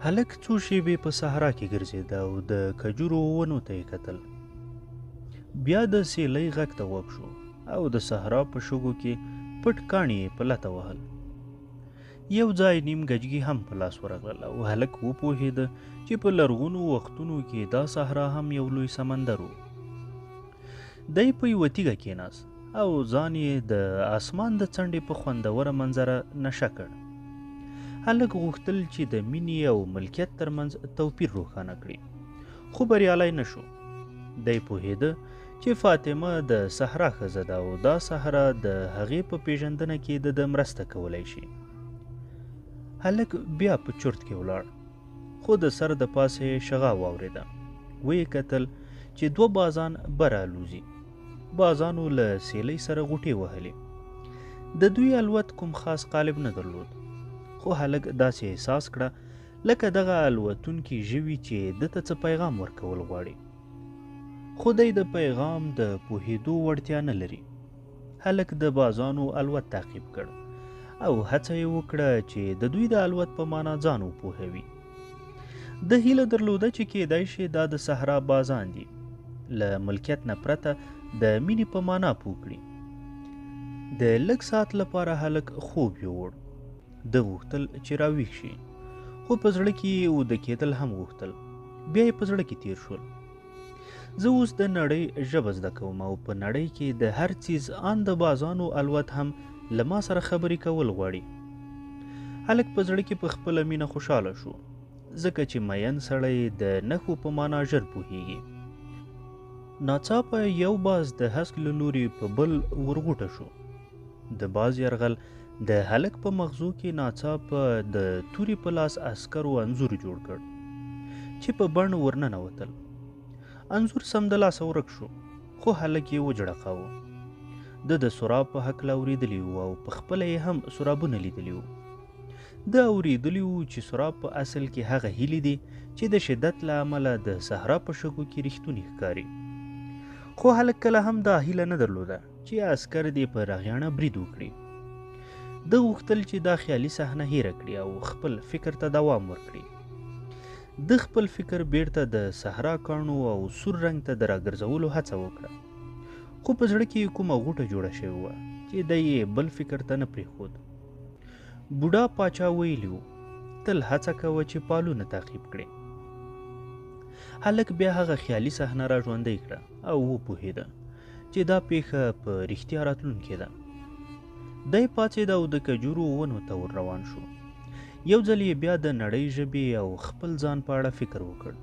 هلک څو شېبې په صحرا کې ګرځېده او د کجورو ونو ته یې کتل. بیا د سیلۍ غږ ته غوږ شو او د صحرا په شګو کې پټ کاڼي یې په لته وهل. یو ځای نیم ګجګي هم په لاس ورغلل او هلک وپوهېده چې په لرغونو وختونو کې دا صحرا هم یو لوی سمندر و. دی په یوه تیږه کېناست او ځان یې د اسمان د څنډې په خوندوره منظره نشه کړ. هلک غوښتل چې د مینې او ملکیت ترمنځ توپیر روښانه کړي، خو بریالی نه شو. دی پوهېده چې فاطمه د صحرا ښځه ده او دا صحرا د هغې په پیژندنه کې د مرسته کولی شي. هلک بیا په چرت کې ولاړ، خو د سر د پاسه یې شغا واورېده. ویې کتل چې دوه بازان بره الوزي. بازانو له سیلۍ سره غوټې وهلې. د دوی الوت کوم خاص قالب نه درلود، خو هلک داسې احساس کړه لکه دغه الوتونکي ژوي چې ده ته څه پیغام ورکول غواړي، خو دی د پیغام د پوهېدو وړتیا نه لري. هلک د بازانو الوت تعقیب کړ او هڅه یې وکړه چې د دوی د الوت په معنا ځان وپوهوي. د هیله درلوده چې کیدای شي دا د صحرا بازان دي، له ملکیت نه پرته د مینې په معنا پوه کړي. د لږ ساعت لپاره هلک خوب یووړ. ده غوښتل چې راویښ شي، خو په زړه کې یې وده کېدل هم غوښتل. بیا یې په زړه کې تیر شول، زه اوس د نړۍ ژبه زده کوم او په نړۍ کې د هر څیز ان د بازانو الوت هم له ما سره خبرې کول غواړي. هلک په زړه کې په خپله مینه خوشحاله شو، ځکه چې مین سړی د نښو په معنا ژر پوهېږي. ناڅاپه یو باز د هسک له لوري په بل ورغوټه شو. د باز یرغل د هلک په مغزو کې ناڅاپه د تورې په لاس عسکرو انځور جوړ کړ چې په بڼ ورننوتل. انځور سمدلاسه ورک شو، خو هلک یې وجړقاوه. ده د سراب په هکله اورېدلي وو او په خپله یې هم سرابونه لیدلي وو. ده اورېدلي وو چې سراب په اصل کې هغه هیلې دي چې د شدت له امله د صحرا په شګو کې رښتونې ښکاري. خو هلک کله هم دا هیله نه درلوده چې عسکر دې په رغیانه برید وکړي. ده غوښتل چې دا خیالي صحنه هیره کړي او خپل فکر ته دوام ورکړي. ده خپل فکر بیرته د صحرا کاڼو او سور رنګ ته د راګرځولو هڅه وکړه، خو په زړه کې کومه غوټه جوړه شوې وه چې دی یې بل فکر ته نه پرېښود. بوډا پاچا ویلي وو تل هڅه کوه چې پالونه تعقیب کړې. هلک بیا هغه خیالي صحنه را ژوندۍ کړه او وپوهېده چې دا پیښه په رښتیا راتلونکې ده. دی پاڅېد او د کجورو ونو ته ور روان شو. یو ځل یې بیا د نړۍ ژبې او خپل ځان په اړه فکر وکړ.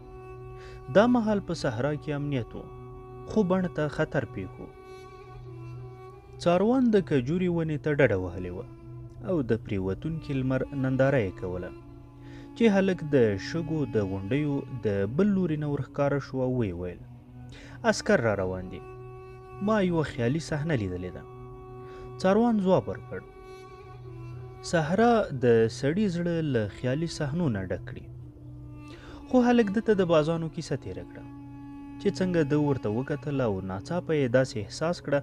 دا مهال په صحرا کې امنیت و، خو بڼ ته خطر پیښ و. څاروان د کجوري ونې ته ډډه وهلې وه او د پرېوتونکي لمر ننداره یې کوله چې هلک د شګو د غونډیو د بل لوري نه ورښکاره شو او ویې ویل عسکر را روان دي. ما یوه خیالي صحنه لیدلې ده. څاروان ځواب ورکړ صحرا د سړي زړه له خیالي صحنو نه ډک کړي. خو هلک ده ته د بازانو کیسه تېره کړه چې څنګه ده ورته وکتل او ناڅاپه یې داسې احساس کړه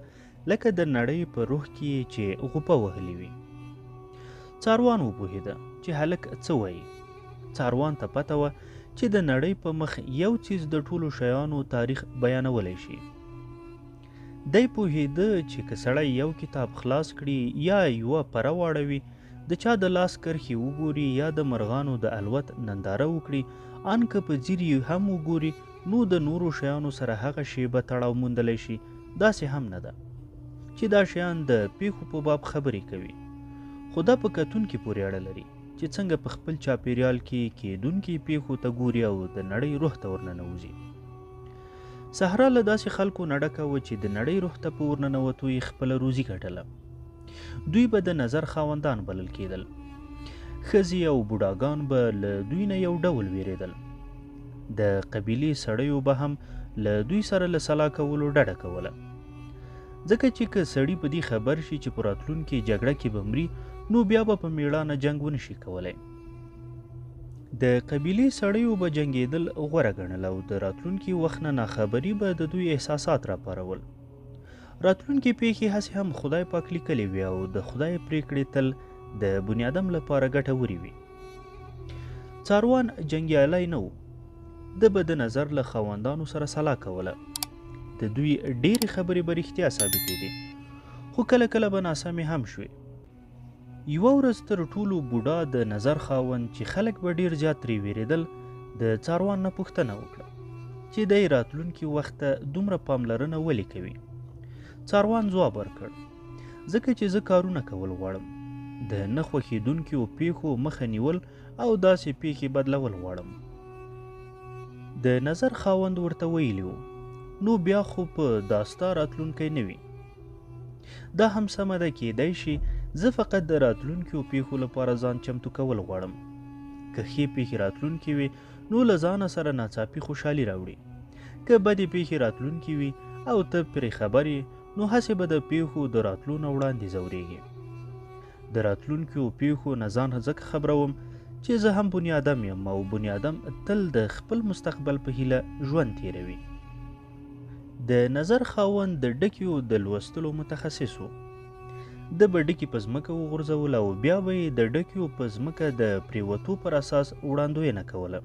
لکه د نړۍ په روح کې چې غوپه وهلې وي. څاروان وپوهېده چې هلک څه وایي. څاروان ته پته وه چې د نړۍ په مخ یو څیز د ټولو شیانو تاریخ بیانولی شي. دی پوهېده چې که سړی یو کتاب خلاص کړي یا یوه پره واړوي، د چا د لاس کرښې وګوري یا د مرغانو د الوت ننداره وکړي، ان که په ځیر یې هم وګوري، نو د نورو شیانو سره هغه شیبه تړاو موندلی شي. داسې هم نه ده چې دا شیان د پیښو په باب خبرې کوي، خو دا په کتونکي پورې اړه لري چې څنګه په خپل چاپیریال کې کیدونکي پیښو ته ګوري او د نړۍ روح ته ورننوځي. صحرا له داسې خلکو نه ډکه وه چې د نړۍ روح ته په ورننوتو یې خپله روزي ګټله. دوی به د نظر خاوندان بلل کېدل. ښځې او بوډاګان به له دوی نه یو ډول ویرېدل. د قبیلې سړیو به هم له دوی سره له سلا کولو ډډه کوله، ځکه چې که سړي په دې خبر شي چې په راتلونکې جګړه کې به مري، نو بیا به په میړانه جنګ ونشي کولی. د قبیلې سړیو به جنګېدل غوره ګڼل او د راتلونکي وخت نه ناخبري به د دوی احساسات راپارول. راتلونکي پیښې هسې هم خدای پاک لیکلې وي او د خدای پرېکړې تل د بنیادم لپاره ګټورې وي. څاروان جنګیالی نه و. ده به د نظر له خاوندانو سره سلا کوله. د دوی ډېرې خبرې به رښتیا ثابتېدې، خو کله کله به ناسمې هم شوې. یوه ورځ تر ټولو بوډا د نظر خاوند چې خلک به ډېر زیات ترې وېرېدل د څاروان نه پوښتنه وکړه چې دی راتلونکي وخت ته دومره پاملرنه ولې کوي. څاروان ځواب ورکړ ځکه چې زه کارونه کول غواړم، د نه خوښېدونکو پیښو مخه نیول او داسې پیښې بدلول غواړم. د نظر خاوند ورته ویلي و نو بیا خو په داستا راتلونکی نه وي. دا هم سمه ده، کیدای شي زه فقط د راتلونکو پیښو لپاره ځان چمتو کول غواړم. که ښې پیښې راتلونکي وي نو له ځانه سره ناڅاپي خوشحالي راوړي. که بدې پیښې راتلونکي وي او ته پرې خبر یې نو هسې به د پیښو د راتلو نه وړاندې ځورېږي. د راتلونکو پیښو نه ځان ځکه خبروم چې زه هم بني ادم یم او بني ادم تل د خپل مستقبل په هیله ژوند تیروي. د نظر خاوند د ډکیو د لوستلو متخصص و. د به ډکي په ځمکه وغورځول او بیا به یې د ډکیو په ځمکه د پریوتو پر اساس وړاندوینه کوله.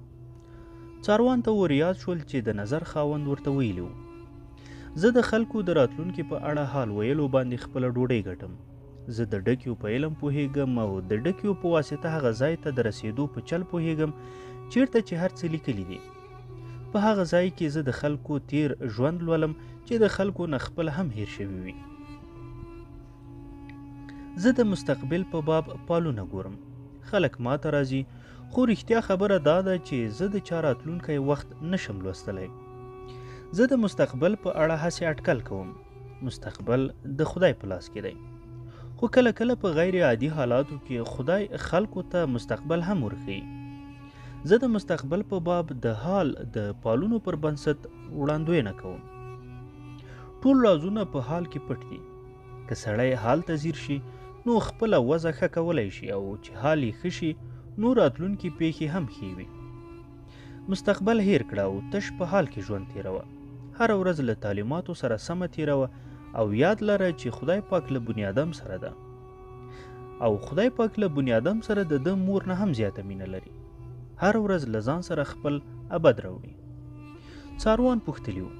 څاروان ته ور یاد شول چې د نظر خاوند ورته ویلي و زه د خلکو د راتلونکي په اړه حال ویلو باندې خپله ډوډۍ ګټم. زه د ډکیو په علم پوهیږم او د ډکیو په واسطه هغه ځای ته د رسیدو په چل پوهیږم چیرته چې هر څه لیکلي دي. په هغه ځای کې زه د خلکو تیر ژوند لولم چې د خلکو نه خپل هم هیر شوي وي. زه د مستقبل په باب پالونه ګورم. خلک ما ته راځي، خو رښتیا خبره دا ده چې زه د چا راتلونکی وخت نشم لوستلی. زه د مستقبل په اړه هسې اټکل کوم. مستقبل د خدای په لاس کې دی، خو کله کله په غیر عادي حالاتو کې خدای خلکو ته مستقبل هم ورښیي. زه د مستقبل په باب د حال د پالونو پر بنسټ وړاندوینه کوم. ټول رازونه په حال کې پټ دي. که سړی حال ته ځیر شي نو خپله وضع ښه کولی شي، او چې حال یې ښه شي نو راتلونکي پیښې هم ښې وي. مستقبل هیر کړه او تش په حال کې ژوند تیروه. هره ورځ له تعلیماتو سره سمه تیروه او یاد لره چې خدای پاک له بني ادم سره ده، او خدای پاک له بني ادم سره د ده مور نه هم زیاته مینه لري. هر ورځ له ځان سره خپل ابد راوړي. څاروان پوښتلي وو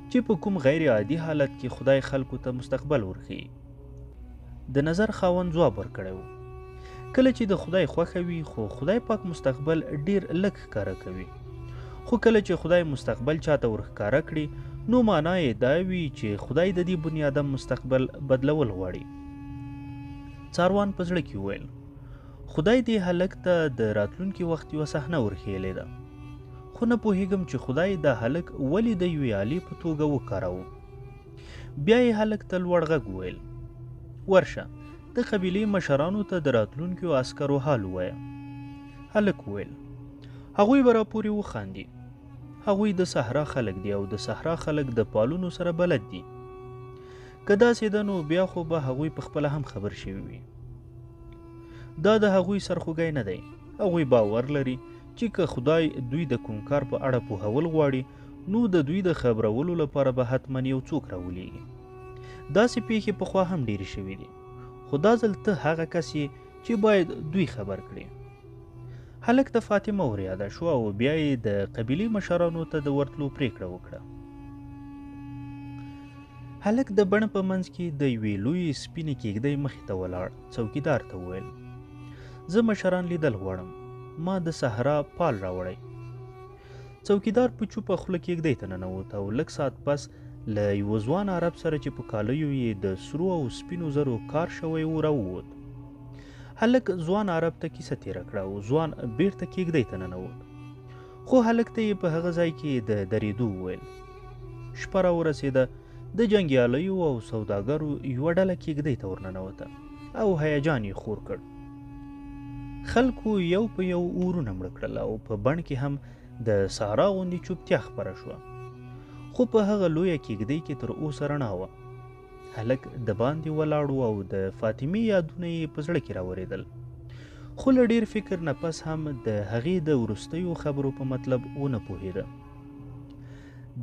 چې په کوم غیر عادي حالت کې خدای خلکو ته مستقبل ورښیي. د نظر خاوند ځواب ورکړی و کله چې د خدای خوښه وي، خو خدای پاک مستقبل ډیر لږ ښکاره کوي. خو کله چې خدای مستقبل چاته ورښکاره کړي نو معنا یې دا وي چې خدای د دې بني ادم مستقبل بدلول غواړي. څاروان په زړه کې وویل خدای دې هلک ته د راتلونکي وخت یوه صحنه ورښیلې ده، خو نه پوهیږم چې خدای دا هلک ولې د یوې آلې په توګه وکاراوه. بیا یې هلک ته لوړ غږ وویل ورشه د قبیلې مشرانو ته د راتلونکو عسکرو حال ووایه. هلک وویل هغوی به راپورې وخاندي. هغوی د صحرا خلک دي او د صحرا خلک د پالونو سره بلد دي. که داسې ده نو بیا خو به هغوی په خپله هم خبر شوي وي. دا د هغوی سرخوږی نه دی. هغوی باور لري چې که خدای دوی د کوم کار په اړه پوهول غواړي نو د دوی د خبرولو لپاره به حتما یو څوک راولېږي. داسې پیښې پخوا هم ډېرې شوي دي، خو دا ځل ته هغه کس یې چې باید دوی خبر کړي. هلک ته فاطمه ور یاده شوه او بیا یې د قبیلې مشرانو ته د ورتلو پرېکړه وکړه. هلک د بڼ په منځ کې د یوې لویې سپینې کېږدۍ مخې ته ولاړ څوکیدار ته وویل زه مشران لیدل غواړم، ما د صحرا پال راوړی. څوکیدار په چوپه خوله کېږدۍ ته ننوت او لږ ساعت پس له یوه ځوان عرب سره چې په کالیو یې د سرو او سپینو زرو کار شوی و راووت. هلک ځوان عرب ته کیسه تېره کړه او ځوان بیرته کېږدۍ ته ننوت، خو هلک ته یې په هغه ځای کې د درېدو وویل. شپه راورسېده. د جنګیالیو او سوداګرو یوه ډله کېږدۍ ته ورننوته او هیجان یې خور کړ. خلکو یو په یو اورونه مړه کړل او په بڼ کې هم د صحرا غوندې چوپتیا خپره شوه، خو په هغه لویه کېږدۍ کې تر اوسه رڼا وه. هلک د باندې ولاړ و او د فاطمې یادونه یې په زړه کې راورېدل، خو له ډېر فکر نه پس هم د هغې د وروستیو خبرو په مطلب ونه پوهېده.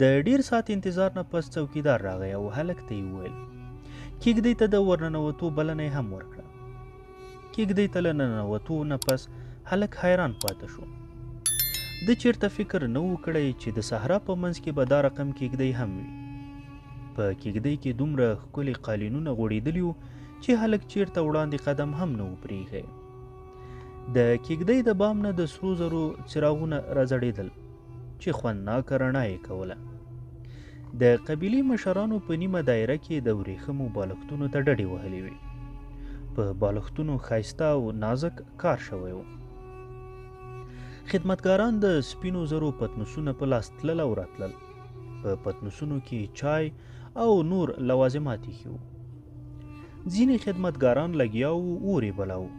د ډېر ساعت انتظار نه پس څوکیدار راغی او هلک ته یې وویل کېږدۍ ته د ورننوتو بلنه یې هم ورکړه. کېږدۍ ته له ننوتو نه پس هلک حیران پاتې شو. د چیرته فکر نه و کړی چې د صحرا په منځ کې به دا رقم کېږدۍ هم وي. په کېږدۍ کې دومره ښکلي قالینونه غوړېدلي وو چې هلک چیرته وړاندې قدم هم نه و پرېښی. د کېږدۍ د بام نه د سرو زرو څراغونه راځړېدل چې خوندناکه رڼا یې کوله. د قبیلې مشرانو په نیمه دایره کې د ورېښمو بالښتونو ته ډډې وهلې وې. په بالښتونو ښایسته او نازک کار شوی و. خدمتګاران د سپینو زرو پتنوسونه په لاس تلل او راتلل. په پتنوسونو کې چای او نور لوازمات ایښي وو. ځینې خدمتګاران لګیا وو اور یې بلاوه.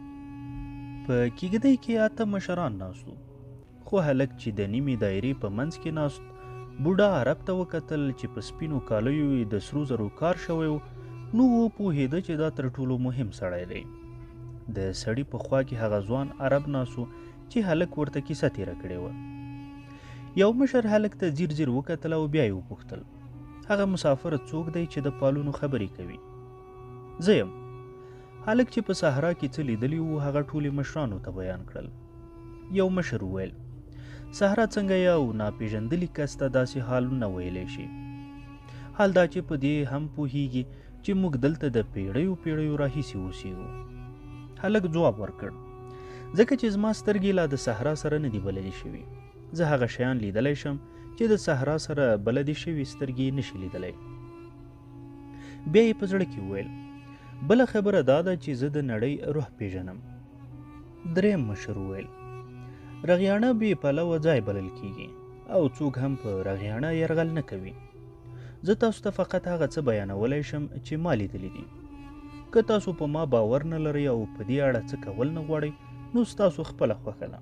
په کېږدۍ کې 8 مشران ناست وو. خو هلک چې د نیمې دایرې په منځ کې ناست بوډا عرب ته وکتل چې په سپینو کالیو یې د سرو زرو کار شوی و. نو وپوهېده چې دا تر ټولو مهم سړی دی. د سړي په خوا کې هغه ځوان عرب ناست و چې هلک ورته کیسه تېره کړې وه. یو مشر هلک ته ځیر ځیر وکتل او بیا یې وپوښتل هغه مسافر څوک دی چې د پالونو خبرې کوي؟ زه یم. هلک چې په صحرا کې څه لیدلي وو هغه ټولې مشرانو ته بیان کړل. یو مشر وویل صحرا څنګه یو ناپېژندلي کس ته داسې حالونه ویلی شي؟ حال دا چې په دې هم پوهیږي چې موږ دلته د پیړیو پیړیو راهیسې اوسېږو. هلک ځواب ورکړ ځکه چې زما سترګې لا د صحرا سره نه دي بلدې شوي. زه هغه شیان لیدلی شم چې د صحرا سره بلدې شوي سترګې نشي لیدلی. بیا یې په زړه کې وویل بله خبره دا ده چې زه د نړۍ روح پیژنم. دریم مشر وویل رغیاڼه بې پلوه ځای بلل کیږي او څوک هم په رغیاڼه یرغل نه کوي. زه تاسو ته فقط هغه څه بیانولی شم چې ما لیدلی دي. که تاسو په ما باور نه لرئ او په دې اړه څه کول نه غواړئ نو ستاسو خپله خوښه ده.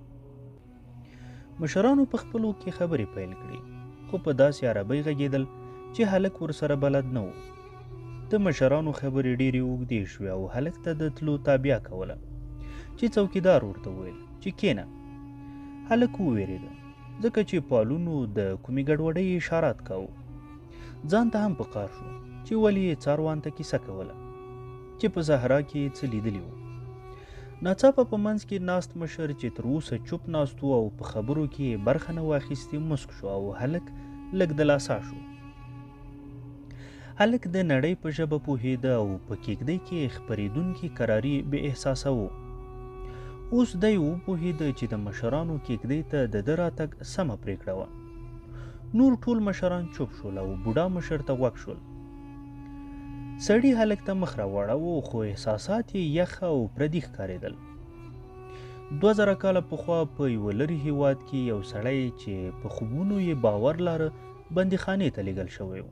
مشرانو په خپلو کې خبرې پیل کړې خو په داسې عربۍ غږېدل چې هلک ورسره بلد نه و. د مشرانو خبرې ډېرې اوږدې شوې او هلک ته د تلو تابیا کوله چې څوکیدار ورته وویل چې کېنه. هلک وویرېده ځکه چې پالونو د کومې ګډوډۍ اشارات کاوه. ځان ته هم پکار شو چې ولې یې څاروان ته کیسه کوله چې په صحرا کې څه لیدلي وو. ناڅاپه په منځ کې ناست مشر چې تر اوسه چوپ ناست و او په خبرو کې برخه نه واخیستې مسک شو او هلک لږ دلاسا شو. هلک د نړۍ په ژبه پوهېده او په کېږدۍ کې خپرېدونکي کراري بې احساسه و. اوس دی وپوهېده چې د مشرانو کېږدۍ ته د ده راتګ سمه پرېکړه وه. نور ټول مشران چوپ شول او بوډا مشر ته غوږ شول. سړي هلک ته مخ راواړاوه خو احساسات یې یخ او پردي ښکارېدل. 2000 کاله پخوا په یوه لرې هېواد کې یو سړی چې په خوبونو یې باور لاره بندیخانې ته لیږل شوی و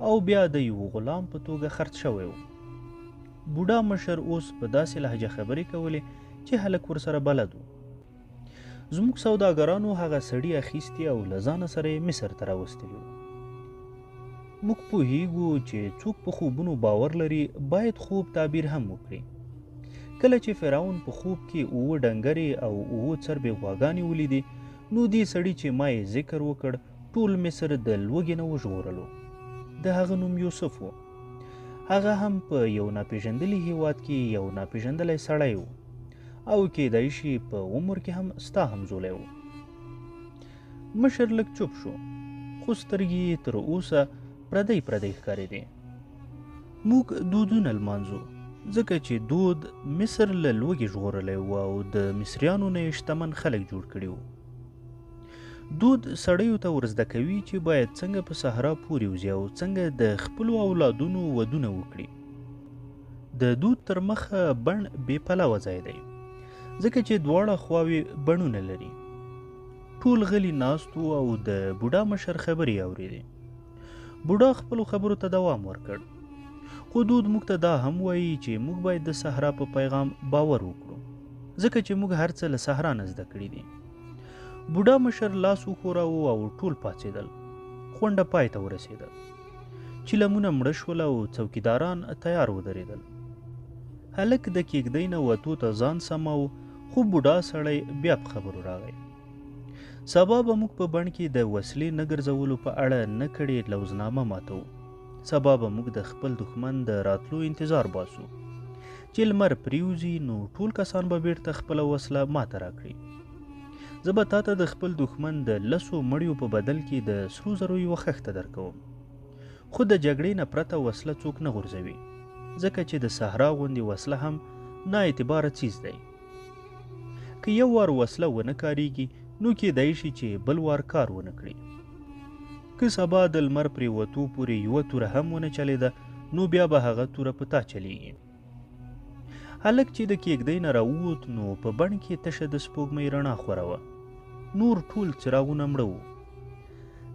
او بیا د یو غلام په توګه خرڅ شوی و. بوډا مشر اوس په داسې لهجه خبرې کولې چې هلک ورسره بلد و. زموږ سوداګرانو هغه سړي اخیستی او له ځانه سره یې مصر ته راوستلي وو. موږ پوهیږو چې څوک په خوبونو باور لري باید خوب تعبیر هم وکړي. کله چې فرعون په خوب کې 7 ډنګرې او 7 څربې غواګانې ولیدې نو دې سړي چې ما یې ذکر وکړ ټول مصر د لوږې نه وژغورلو. د هغه نوم یوسف و. هغه هم په یو ناپېژندلي هېواد کې یو ناپېژندلی سړی و او کېدای شي په عمر کې هم ستا همزولی و. مشر لږ چوپ شو خو سترګې یې تر اوسه پردی ښکارېدې. موږ دودونه لمانځو ځکه چې دود مصر له لوږې ژغورلی و او د مصریانو نه یې شتمن خلک جوړ کړي وو. دود سړیو ته ورزده کوي چې باید څنګه په صحرا پورې وځي او څنګه د خپلو اولادونو ودونه وکړي. د دود تر مخه بڼ بې پلوه ځای دی ځکه چې دواړه خواوې بڼونه لري. ټول غلي ناست وو او د بوډا مشر خبرې اورېدې. بوډا خپلو خبرو ته دوام ورکړ. خو دود موږ ته دا هم وایي چې موږ باید د صحرا په پیغام باور وکړو ځکه چې موږ هر څه له صحرا نه زده کړي دي. بوډا مشر لاس وښوراوه او ټول پاڅېدل. غونډه پای ته ورسېده. چیلمونه مړه شول او څوکیداران تیار ودرېدل. هلک د کېږدۍ نه وتو ته ځان سماو خو بوډا سړی بیا په خبرو راغی. سبا به موږ په بڼ کې د وسلې نه ګرځولو په اړه نه کړې لوزنامه ماتو. سبا به موږ د خپل دښمن د راتلو انتظار باسو. چې لمر پریوزي نو ټول کسان به بیرته خپله وسله ماته راکړي. زه به تا ته د خپل دښمن د 10 مړیو په بدل کې د سرو زرو یوه خښته درکوم. خو د جګړې نه پرته وسله څوک نه غورځوي، ځکه چې د صحرا غوندې وسله هم نااعتباره څیز دی. که یو وار وسله ونه کاریږي نو کیدای شي چې بل وار کار ونه کړي. که سبا د لمر پرېوتو پورې یوه توره هم ونه چلېده نو بیا به هغه توره په تا چلیږي. هلک چې د کېږدۍ نه راووت نو په بڼ کې تشه د سپوږمۍ رڼا خوره وه. نور ټول څراغونه مړه وو.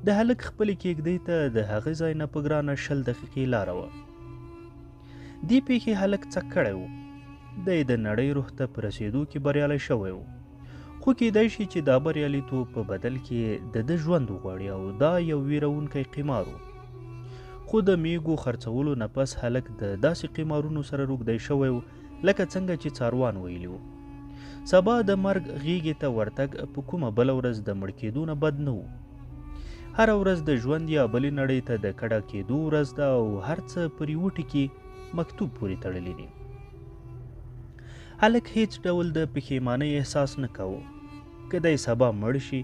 د هلک خپلې کېږدۍ ته د هغه ځای نه په ګرانه 20 دقیقې لاره وه. دې پیښې هلک څک کړی و. دی د نړۍ روح ته په رسېدو کې بریالی شوی و، خو کېدای شي چې دا بریالیتوب په بدل کې د ده ژوند وغواړي او دا یو ویرونکی قمار و. خو د میږو خرڅولو نه پس هلک د داسې قمارونو سره روږدی شوی و لکه څنګه چې څاروان ویلي و. سبا د مرګ غېږې ته ورتګ په کومه بله ورځ د مړ کېدو نه بد نه و. هره ورځ د ژوند یا بلې نړۍ ته د کډه کېدو ورځ ده او هر څه پر یوه ټکي مکتوب پورې تړلي دي. هلک هیڅ ډول د پښیمانۍ احساس نه کاوه. که دی سبا مړ شي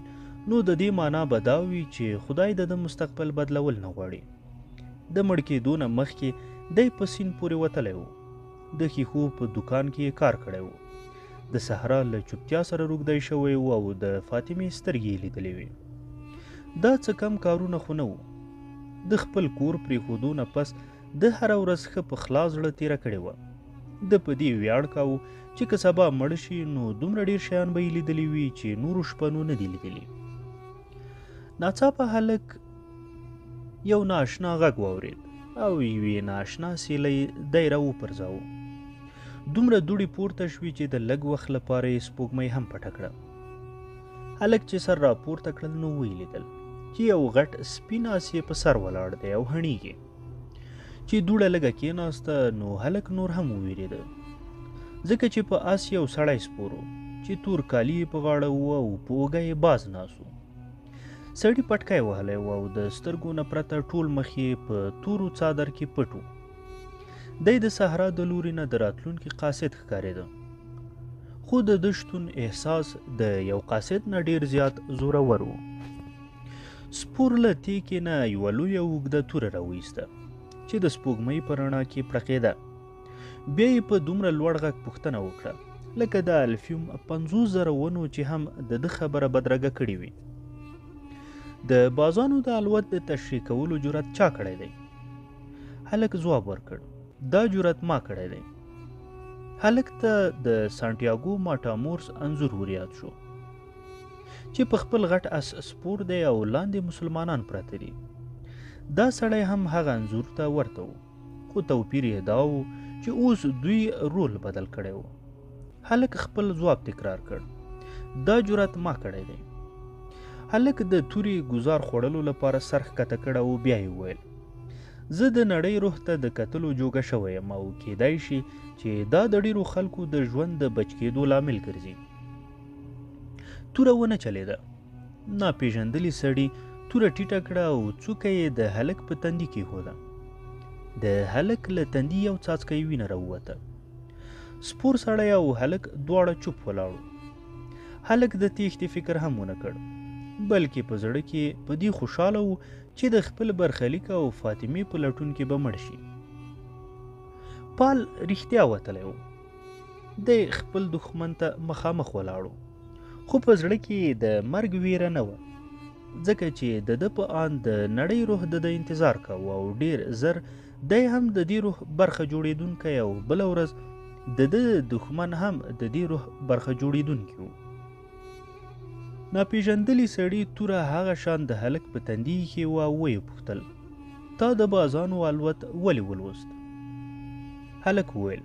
نو د دې معنا به دا وي چې خدای د ده مستقبل بدلول نه غواړي. د مړ کېدو نه مخکې دی په سیند پورې وتلی و. د ښیښو په دوکان کې یې کار کړی و. د صحرا له چوپتیا سره روږدی شوی و او د فاطمې سترګې یې لیدلې وې. دا څه کم کارونه خو نه وو. د خپل کور پرېښودو نه پس د هره ورځ ښه په خلاص زړه تېره کړې وه. د په دې ویاړ کاوه چې که سبا مړ شي نو دومره ډېر شیان به یې لیدلي وي چې نورو شپنو نه دي لیدلي. ناڅاپه هلک یو نااشنا غږ واورېد او یوې نااشنا سیلۍ دی راوپرځاوه. دومره دوړې پورته شوې چې د لږ وخت لپاره یې سپوږمۍ هم پټه کړه. هلک چې سر راپورته کړل نو ویې لیدل چې یو غټ سپین آس یې په سر ولاړ دی او هڼېږي. چې دوړه لږه کېناسته نو هلک نور هم وویرېده، ځکه چې په آس یو سړی سپور و چې تور کالي یې په غاړه وو او په اوږه یې باز ناست و. سړي پټکی وهلی و او د سترګو نه پرته ټول مخ یې په تورو څادر کې پټ و. دی د صحرا د لوري نه د راتلونکي قاصد ښکارېده، خو د ده شتون احساس د یو قاصد نه ډېر زیات زورور و. سپور له تیکې نه یوه لویه اوږده توره راویسته چې د سپوږمۍ په رڼا کې پړقېده. بیا یې په دومره لوړ غږ پوښتنه وکړه لکه د الفیوم 50,000 ونو چې هم د ده خبره بدرګه کړې وي. د بازانو د الوت د تشریح کولو جرأت چا کړی دی؟ هلک ځواب ورکړ، دا جرأت ما کړی دی. هلک ته د سانتیاګو ماټامورس انځور وریاد شو چې په خپل غټ اس سپور دی او لاندې مسلمانان پراته دي. دا سړی هم هغه انځور ته ورته و، خو توپیر یې دا و چې اوس دوی رول بدل کړی و. هلک خپل ځواب تکرار کړ، دا جرأت ما کړی دی. هلک د تورې ګزار خوړلو لپاره سر ښکته کړ او بیا یې وویل، زه د نړۍ روح ته د کتلو جوګه شوی یم او کیدای شي چې دا د ډېرو خلکو د ژوند د بچ کېدو لامل ګرځي. توره ونه چلېده. ناپېژندلي سړي توره ټیټه کړه او څوکه یې د هلک په تندي کېښوده. د هلک له تندي یو څاڅکی وینه راووته. سپور سړی او هلک دواړه چوپ ولاړو. هلک د تېښتې فکر هم ونه کړ، بلکې په زړه کې په دې خوشحاله و چې د خپل برخلیک او فاطمې په لټون کې به مړ شي. پال رښتیا وتلی و. دی خپل دښمن ته مخامخ ولاړو، خو په زړه کې د مرګ ویره نه وه، ځکه چې د ده په آن د نړۍ روح د ده انتظار کاوه او ډېر زر دی هم د دې روح برخه جوړېدونکی او بله ورځ د ده دښمن هم د دې روح برخه جوړېدونکی و. ناپېژندلي سړي توره هغه شان د هلک په تندي ایښې وه او ویې پوښتل، تا د بازانو الوت ولې ولوست؟ هلک وویل،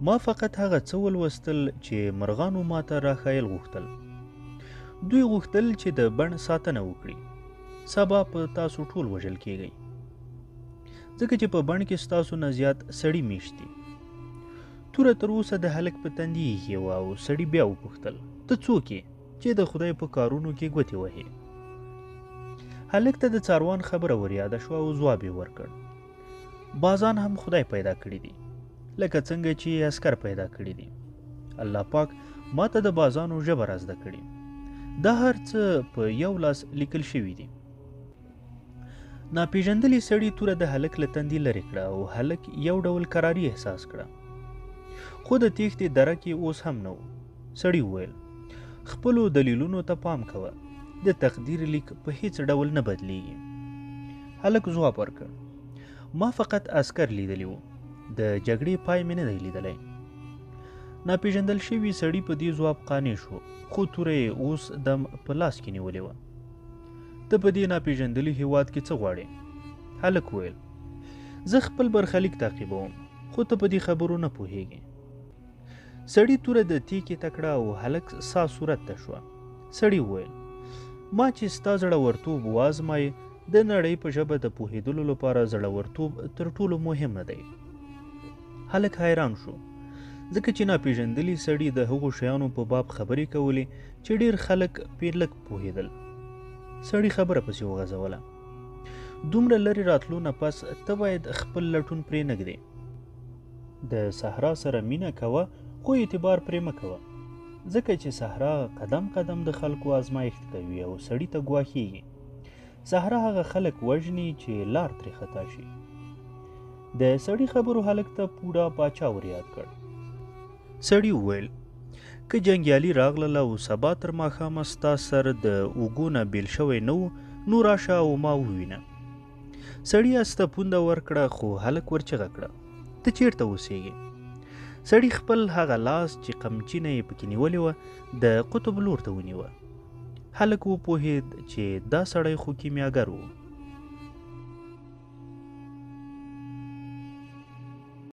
ما فقط هغه څه ولوستل چې مرغانو ماته راښایل غوښتل. دوی غوښتل چې د بڼ ساتنه وکړي. سبا په تاسو ټول وژل کېږئ، ځکه چې په بڼ کې ستاسو نه زیات سړي میشت دي. توره تر اوسه د هلک په تندي ایښې وه او سړي بیا وپوښتل، ته څوک یې چې د خدای په کارونو کې ګوتې وهې؟ هلک ته د څاروان خبره وریاده شوه او ځواب یې ورکړ، بازان هم خدای پیدا کړي دي، لکه څنګه چې عسکر پیدا کړي دي. الله پاک ماته د بازانو ژبه را زده کړي. دا هر څه په یو لاس لیکل شوي دي. ناپېژندلي سړي توره د هلک له تندي لرې کړه او هلک یو ډول کراري احساس کړه. خو د تېښتې درک یې اوس هم نه و. سړي وویل خپلو دلیلونو ته پام کوه. د تقدیر لیک په هیڅ ډول نه بدلیږي. هلک ځواب ورکړ ما فقط عسکر لیدلی و. د جګړې پای مې نه دی لیدلی. ناپېژندل شوي سړي په دې ځواب قانع شو خو توره یې اوس دم په لاس کې نیولې وه. ته په دې ناپېژندلي هېواد کې څه غواړې؟ هلک وویل زه خپل برخلیک تعقیبوم خو ته په دې خبرو نه پوهېږې. سړي توره د تیکې تکړه او هلک سا صورت ته شوه. سړي وویل ما چې ستا زړورتوب وازمایې د نړۍ په ژبه د پوهېدلو لپاره زړورتوب تر ټولو مهمه دی. هلک حیران شو ځکه چې ناپېژندلي سړي د هغو شیانو په باب خبرې کولې چې ډېر خلک پرې لږ پوهېدل. سړي خبره پسې وغځوله دومره لرې راتلو نه پس ته باید خپل لټون پرې نه ږدې. د صحرا سره مینه کوه خو اعتبار پرې مه کوه ځکه چې صحرا قدم قدم د خلکو ازمایښت کوي او سړي ته ګواښېږي. صحرا هغه خلک وژني چې لار ترې خطا شي. د سړي خبرو هلک ته پوډا باچا ور یاد کړ. سړي وویل که جنګیالي راغلل او سبا تر ماښامه ستا سر د اوږو نه بیل شوی نه و نو راشه او ما ووینه. سړي اس ته پونده ورکړه خو هلک ورچغه کړه ته چیرته اوسېږې؟ سړي خپل هغه لاس چې قمچینه یې پکې نیولې وه د قطب لور ته ونیوه. هلک وپوهېد چې دا سړی خو کیمیاګر و.